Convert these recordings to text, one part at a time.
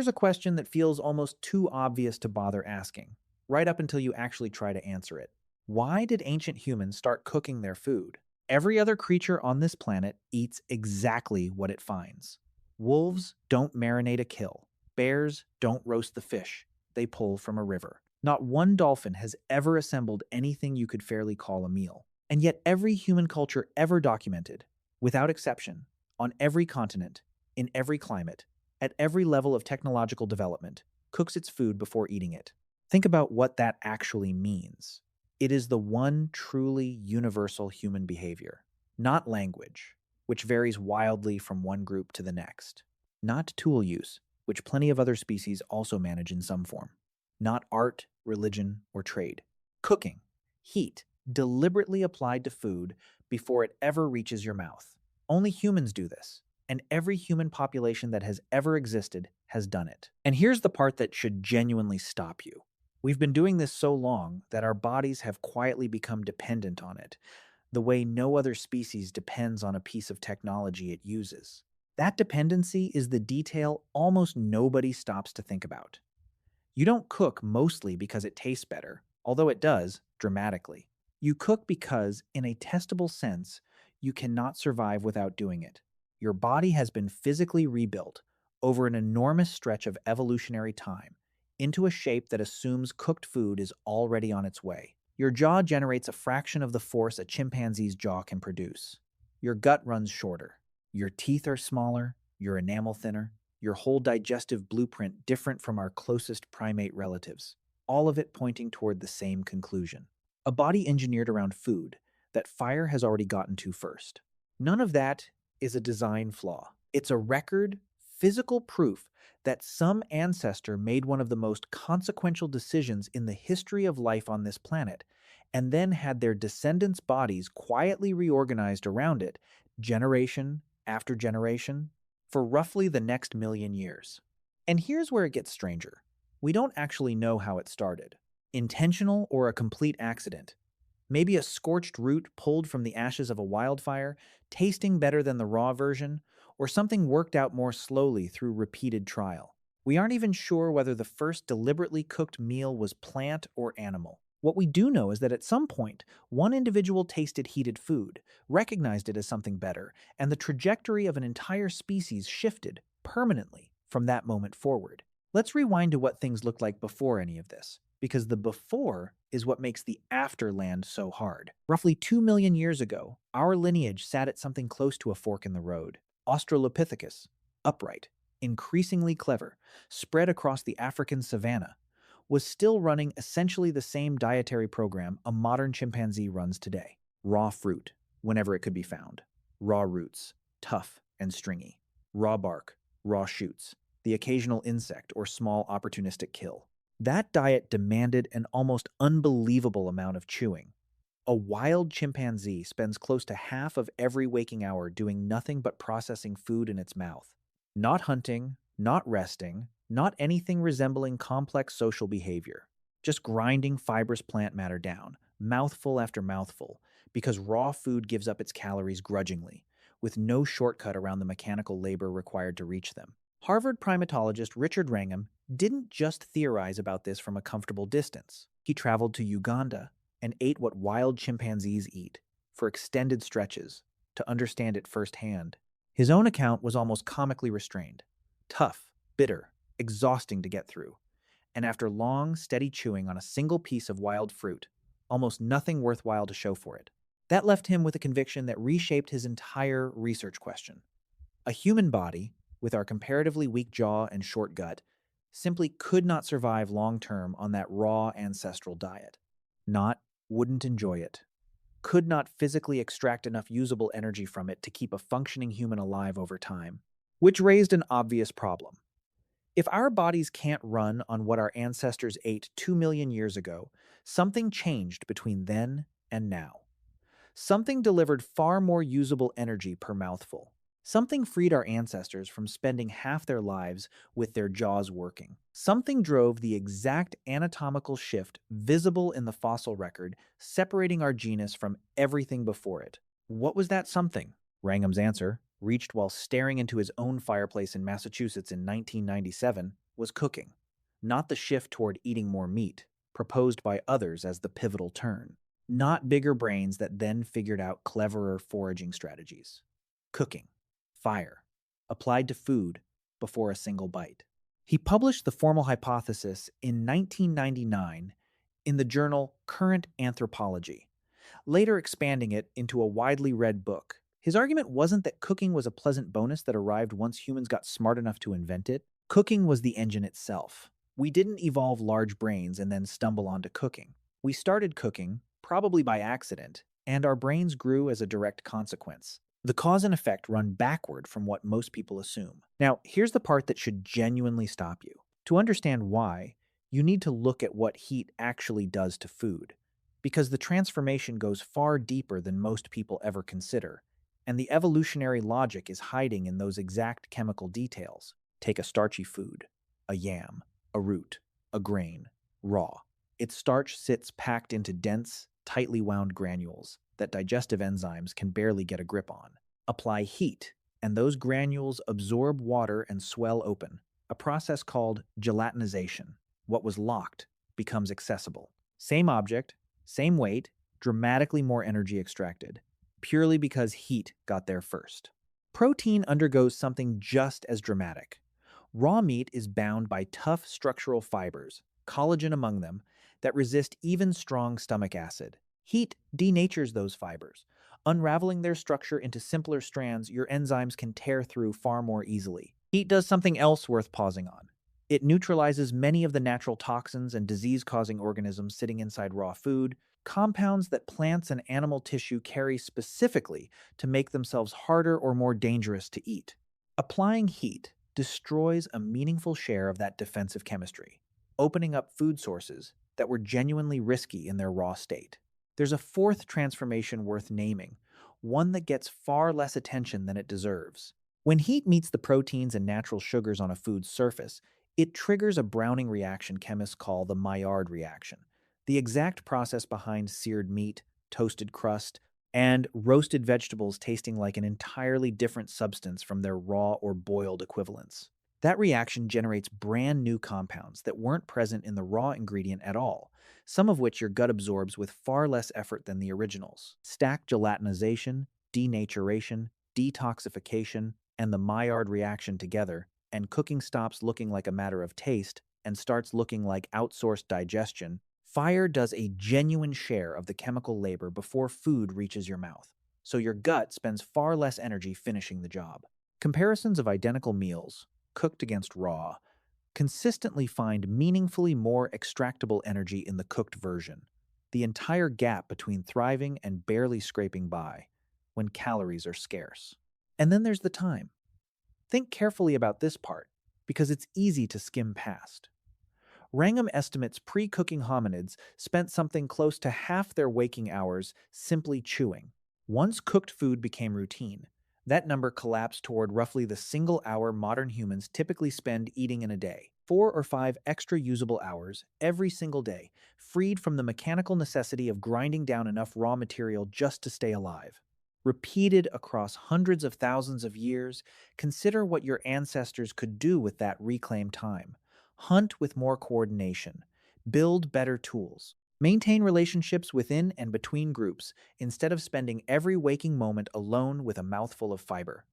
here's a question that feels almost too obvious to bother asking, right up until you actually try to answer it. Why did ancient humans start cooking their food? Every other creature on this planet eats exactly what it finds. Wolves don't marinate a kill. Bears don't roast the fish they pull from a river. Not one dolphin has ever assembled anything you could fairly call a meal. And yet every human culture ever documented, without exception, on every continent, in every climate, at every level of technological development, cooks its food before eating it. Think about what that actually means. It is the one truly universal human behavior, not language, which varies wildly from one group to the next, not tool use, which plenty of other species also manage in some form, not art, religion, or trade. Cooking, heat, deliberately applied to food before it ever reaches your mouth. Only humans do this, and every human population that has ever existed has done it. And here's the part that should genuinely stop you. We've been doing this so long that our bodies have quietly become dependent on it, the way no other species depends on a piece of technology it uses. That dependency is the detail almost nobody stops to think about. You don't cook mostly because it tastes better, although it does, dramatically. You cook because, in a testable sense, you cannot survive without doing it. Your body has been physically rebuilt over an enormous stretch of evolutionary time into a shape that assumes cooked food is already on its way. Your jaw generates a fraction of the force a chimpanzee's jaw can produce. Your gut runs shorter. Your teeth are smaller, your enamel thinner, your whole digestive blueprint different from our closest primate relatives, all of it pointing toward the same conclusion. A body engineered around food that fire has already gotten to first. None of that is a design flaw. It's a record, physical proof that some ancestor made one of the most consequential decisions in the history of life on this planet, and then had their descendants' bodies quietly reorganized around it, generation after generation, for roughly the next million years. And here's where it gets stranger. We don't actually know how it started. Intentional or a complete accident. Maybe a scorched root pulled from the ashes of a wildfire, tasting better than the raw version, or something worked out more slowly through repeated trial. We aren't even sure whether the first deliberately cooked meal was plant or animal. What we do know is that at some point, one individual tasted heated food, recognized it as something better, and the trajectory of an entire species shifted permanently from that moment forward. Let's rewind to what things looked like before any of this, because the before is what makes the after land so hard. Roughly 2 million years ago, our lineage sat at something close to a fork in the road. Australopithecus, upright, increasingly clever, spread across the African savanna, was still running essentially the same dietary program a modern chimpanzee runs today. Raw fruit, whenever it could be found. Raw roots, tough and stringy. Raw bark, raw shoots. The occasional insect or small opportunistic kill. That diet demanded an almost unbelievable amount of chewing. A wild chimpanzee spends close to half of every waking hour doing nothing but processing food in its mouth. Not hunting, not resting, not anything resembling complex social behavior. Just grinding fibrous plant matter down, mouthful after mouthful, because raw food gives up its calories grudgingly, with no shortcut around the mechanical labor required to reach them. Harvard primatologist Richard Wrangham didn't just theorize about this from a comfortable distance. He traveled to Uganda and ate what wild chimpanzees eat for extended stretches to understand it firsthand. His own account was almost comically restrained. Tough, bitter, exhausting to get through. And after long, steady chewing on a single piece of wild fruit, almost nothing worthwhile to show for it. That left him with a conviction that reshaped his entire research question. A human body, with our comparatively weak jaw and short gut, simply could not survive long-term on that raw ancestral diet. Wouldn't enjoy it. Could not physically extract enough usable energy from it to keep a functioning human alive over time. Which raised an obvious problem. If our bodies can't run on what our ancestors ate 2 million years ago, something changed between then and now. Something delivered far more usable energy per mouthful. Something freed our ancestors from spending half their lives with their jaws working. Something drove the exact anatomical shift visible in the fossil record, separating our genus from everything before it. What was that something? Wrangham's answer, reached while staring into his own fireplace in Massachusetts in 1997, was cooking, not the shift toward eating more meat, proposed by others as the pivotal turn. Not bigger brains that then figured out cleverer foraging strategies. Cooking, fire, applied to food before a single bite. He published the formal hypothesis in 1999 in the journal Current Anthropology, later expanding it into a widely read book. His argument wasn't that cooking was a pleasant bonus that arrived once humans got smart enough to invent it. Cooking was the engine itself. We didn't evolve large brains and then stumble onto cooking. We started cooking, probably by accident, and our brains grew as a direct consequence. The cause and effect run backward from what most people assume. Now, here's the part that should genuinely stop you. To understand why, you need to look at what heat actually does to food, because the transformation goes far deeper than most people ever consider, and the evolutionary logic is hiding in those exact chemical details. Take a starchy food, a yam, a root, a grain, raw. Its starch sits packed into dense, tightly wound granules that digestive enzymes can barely get a grip on. Apply heat, and those granules absorb water and swell open, a process called gelatinization. What was locked becomes accessible. Same object, same weight, dramatically more energy extracted, purely because heat got there first. Protein undergoes something just as dramatic. Raw meat is bound by tough structural fibers, collagen among them, that resist even strong stomach acid. Heat denatures those fibers. Unraveling their structure into simpler strands, your enzymes can tear through far more easily. Heat does something else worth pausing on. It neutralizes many of the natural toxins and disease-causing organisms sitting inside raw food, compounds that plants and animal tissue carry specifically to make themselves harder or more dangerous to eat. Applying heat destroys a meaningful share of that defensive chemistry, opening up food sources that were genuinely risky in their raw state. There's a fourth transformation worth naming, one that gets far less attention than it deserves. When heat meets the proteins and natural sugars on a food's surface, it triggers a browning reaction chemists call the Maillard reaction, the exact process behind seared meat, toasted crust, and roasted vegetables tasting like an entirely different substance from their raw or boiled equivalents. That reaction generates brand new compounds that weren't present in the raw ingredient at all, some of which your gut absorbs with far less effort than the originals. Stack gelatinization, denaturation, detoxification, and the Maillard reaction together, and cooking stops looking like a matter of taste and starts looking like outsourced digestion. Fire does a genuine share of the chemical labor before food reaches your mouth, so your gut spends far less energy finishing the job. Comparisons of identical meals, cooked against raw, consistently find meaningfully more extractable energy in the cooked version, the entire gap between thriving and barely scraping by, when calories are scarce. And then there's the time. Think carefully about this part, because it's easy to skim past. Wrangham estimates pre-cooking hominids spent something close to half their waking hours simply chewing. Once cooked food became routine, that number collapsed toward roughly the single hour modern humans typically spend eating in a day. 4 or 5 extra usable hours every single day, freed from the mechanical necessity of grinding down enough raw material just to stay alive. Repeated across hundreds of thousands of years, consider what your ancestors could do with that reclaimed time. Hunt with more coordination. Build better tools. Maintain relationships within and between groups instead of spending every waking moment alone with a mouthful of fiber.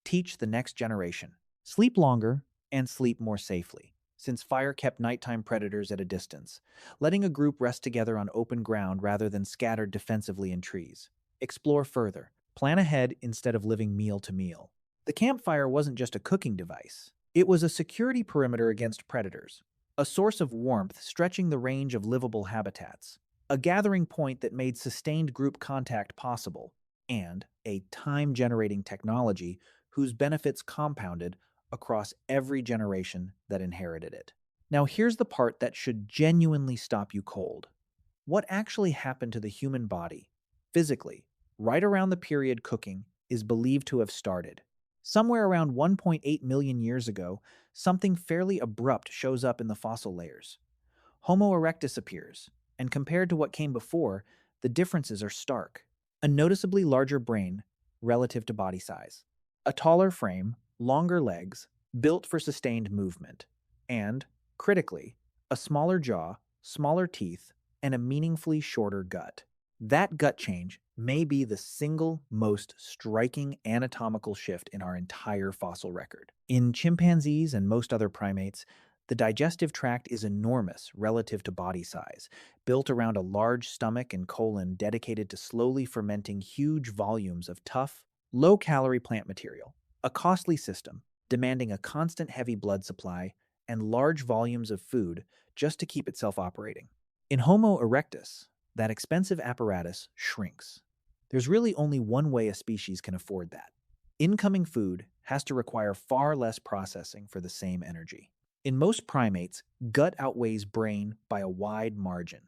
Teach the next generation. Sleep longer and sleep more safely, since fire kept nighttime predators at a distance, letting a group rest together on open ground rather than scattered defensively in trees. Explore further. Plan ahead instead of living meal to meal. The campfire wasn't just a cooking device. It was a security perimeter against predators, a source of warmth stretching the range of livable habitats, a gathering point that made sustained group contact possible, and a time-generating technology whose benefits compounded across every generation that inherited it. Now here's the part that should genuinely stop you cold. What actually happened to the human body, physically, right around the period cooking is believed to have started? Somewhere around 1.8 million years ago, something fairly abrupt shows up in the fossil layers. Homo erectus appears, and compared to what came before, the differences are stark. A noticeably larger brain relative to body size. A taller frame, longer legs, built for sustained movement. and, critically, a smaller jaw, smaller teeth, and a meaningfully shorter gut. That gut change may be the single most striking anatomical shift in our entire fossil record. In chimpanzees and most other primates, the digestive tract is enormous relative to body size, built around a large stomach and colon dedicated to slowly fermenting huge volumes of tough, low-calorie plant material, a costly system demanding a constant heavy blood supply and large volumes of food just to keep itself operating. In Homo erectus, that expensive apparatus shrinks. There's really only one way a species can afford that. Incoming food has to require far less processing for the same energy. In most primates, gut outweighs brain by a wide margin.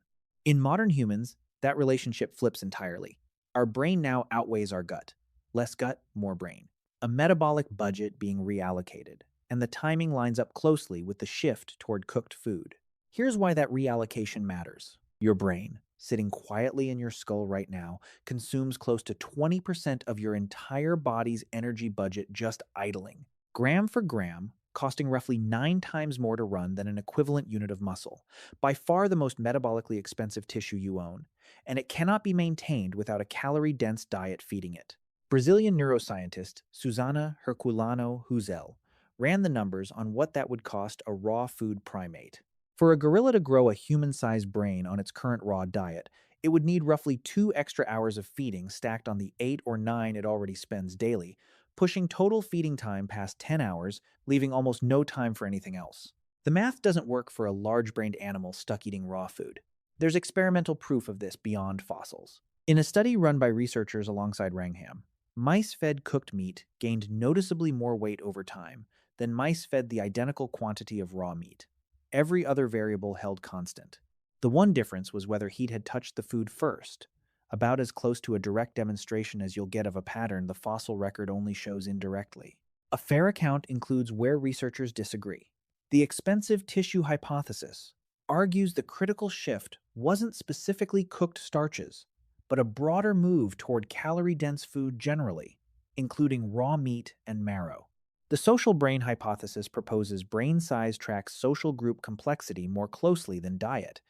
In modern humans, that relationship flips entirely. Our brain now outweighs our gut. Less gut, more brain. A metabolic budget being reallocated, and the timing lines up closely with the shift toward cooked food. Here's why that reallocation matters. Your brain, sitting quietly in your skull right now, consumes close to 20% of your entire body's energy budget just idling, gram for gram, costing roughly 9 times more to run than an equivalent unit of muscle, by far the most metabolically expensive tissue you own, and it cannot be maintained without a calorie-dense diet feeding it. Brazilian neuroscientist Susana Herculano Huzel ran the numbers on what that would cost a raw food primate. For a gorilla to grow a human-sized brain on its current raw diet, it would need roughly 2 extra hours of feeding stacked on the 8 or 9 it already spends daily, pushing total feeding time past 10 hours, leaving almost no time for anything else. The math doesn't work for a large-brained animal stuck eating raw food. There's experimental proof of this beyond fossils. In a study run by researchers alongside Wrangham, mice fed cooked meat gained noticeably more weight over time than mice fed the identical quantity of raw meat. Every other variable held constant. The one difference was whether heat had touched the food first, about as close to a direct demonstration as you'll get of a pattern the fossil record only shows indirectly. A fair account includes where researchers disagree. The expensive tissue hypothesis argues the critical shift wasn't specifically cooked starches, but a broader move toward calorie-dense food generally, including raw meat and marrow. The social brain hypothesis proposes brain size tracks social group complexity more closely than diet.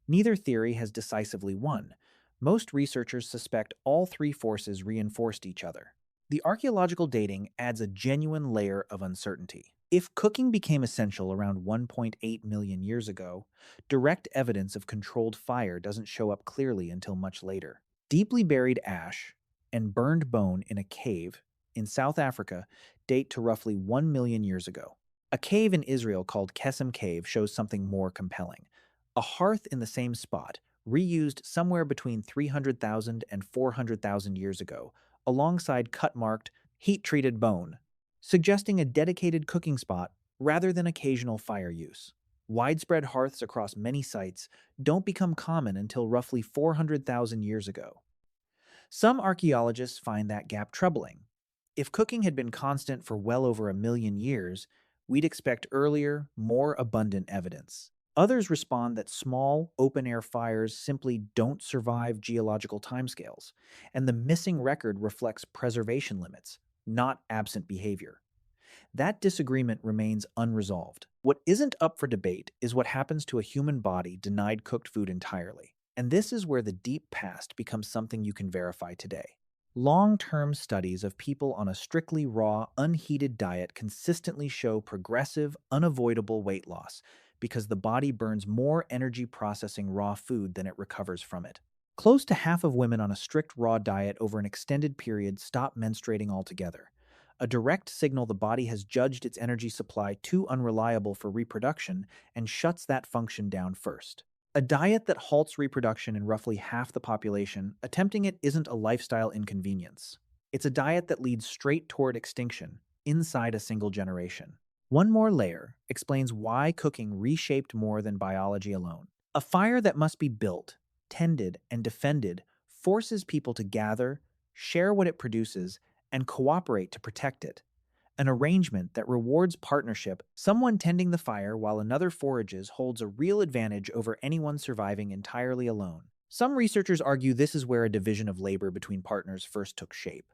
Neither theory has decisively won. Most researchers suspect all three forces reinforced each other. The archaeological dating adds a genuine layer of uncertainty. If cooking became essential around 1.8 million years ago, direct evidence of controlled fire doesn't show up clearly until much later. Deeply buried ash and burned bone in a cave in South Africa date to roughly 1 million years ago. A cave in Israel called Qesem Cave shows something more compelling. A hearth in the same spot, reused somewhere between 300,000 and 400,000 years ago, alongside cut-marked, heat-treated bone, suggesting a dedicated cooking spot rather than occasional fire use. Widespread hearths across many sites don't become common until roughly 400,000 years ago. Some archaeologists find that gap troubling. If cooking had been constant for well over 1 million years, we'd expect earlier, more abundant evidence. Others respond that small, open-air fires simply don't survive geological timescales, and the missing record reflects preservation limits, not absent behavior. That disagreement remains unresolved. What isn't up for debate is what happens to a human body denied cooked food entirely. And this is where the deep past becomes something you can verify today. Long-term studies of people on a strictly raw, unheated diet consistently show progressive, unavoidable weight loss because the body burns more energy processing raw food than it recovers from it. Close to half of women on a strict raw diet over an extended period stop menstruating altogether, a direct signal the body has judged its energy supply too unreliable for reproduction and shuts that function down first. A diet that halts reproduction in roughly half the population, attempting it isn't a lifestyle inconvenience. It's a diet that leads straight toward extinction, inside a single generation. One more layer explains why cooking reshaped more than biology alone. A fire that must be built, tended, and defended forces people to gather, share what it produces, and cooperate to protect it. An arrangement that rewards partnership, someone tending the fire while another forages holds a real advantage over anyone surviving entirely alone. Some researchers argue this is where a division of labor between partners first took shape,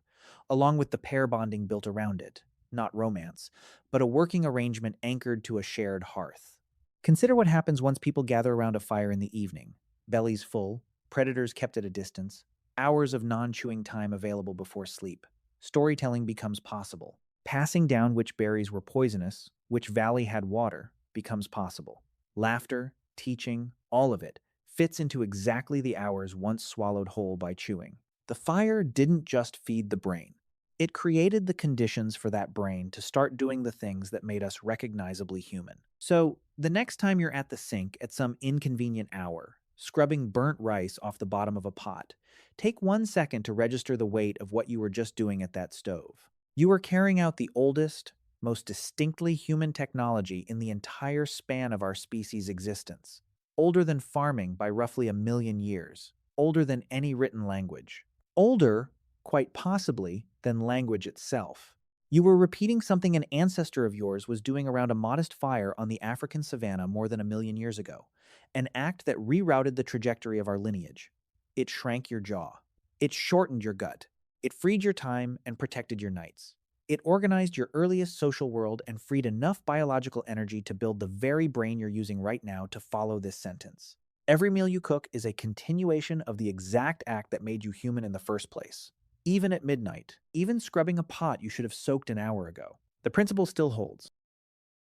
along with the pair bonding built around it. not romance, but a working arrangement anchored to a shared hearth. Consider what happens once people gather around a fire in the evening. Bellies full, predators kept at a distance, hours of non-chewing time available before sleep. Storytelling becomes possible. Passing down which berries were poisonous, which valley had water, becomes possible. Laughter, teaching, all of it fits into exactly the hours once swallowed whole by chewing. The fire didn't just feed the brain. It created the conditions for that brain to start doing the things that made us recognizably human. So, the next time you're at the sink at some inconvenient hour, scrubbing burnt rice off the bottom of a pot, take 1 second to register the weight of what you were just doing at that stove. You are carrying out the oldest, most distinctly human technology in the entire span of our species' existence. Older than farming by roughly 1 million years. Older than any written language. Older, quite possibly, than language itself. You were repeating something an ancestor of yours was doing around a modest fire on the African savanna more than 1 million years ago, an act that rerouted the trajectory of our lineage. It shrank your jaw. It shortened your gut. It freed your time and protected your nights. It organized your earliest social world and freed enough biological energy to build the very brain you're using right now to follow this sentence. Every meal you cook is a continuation of the exact act that made you human in the first place. Even at midnight, even scrubbing a pot you should have soaked an hour ago. The principle still holds.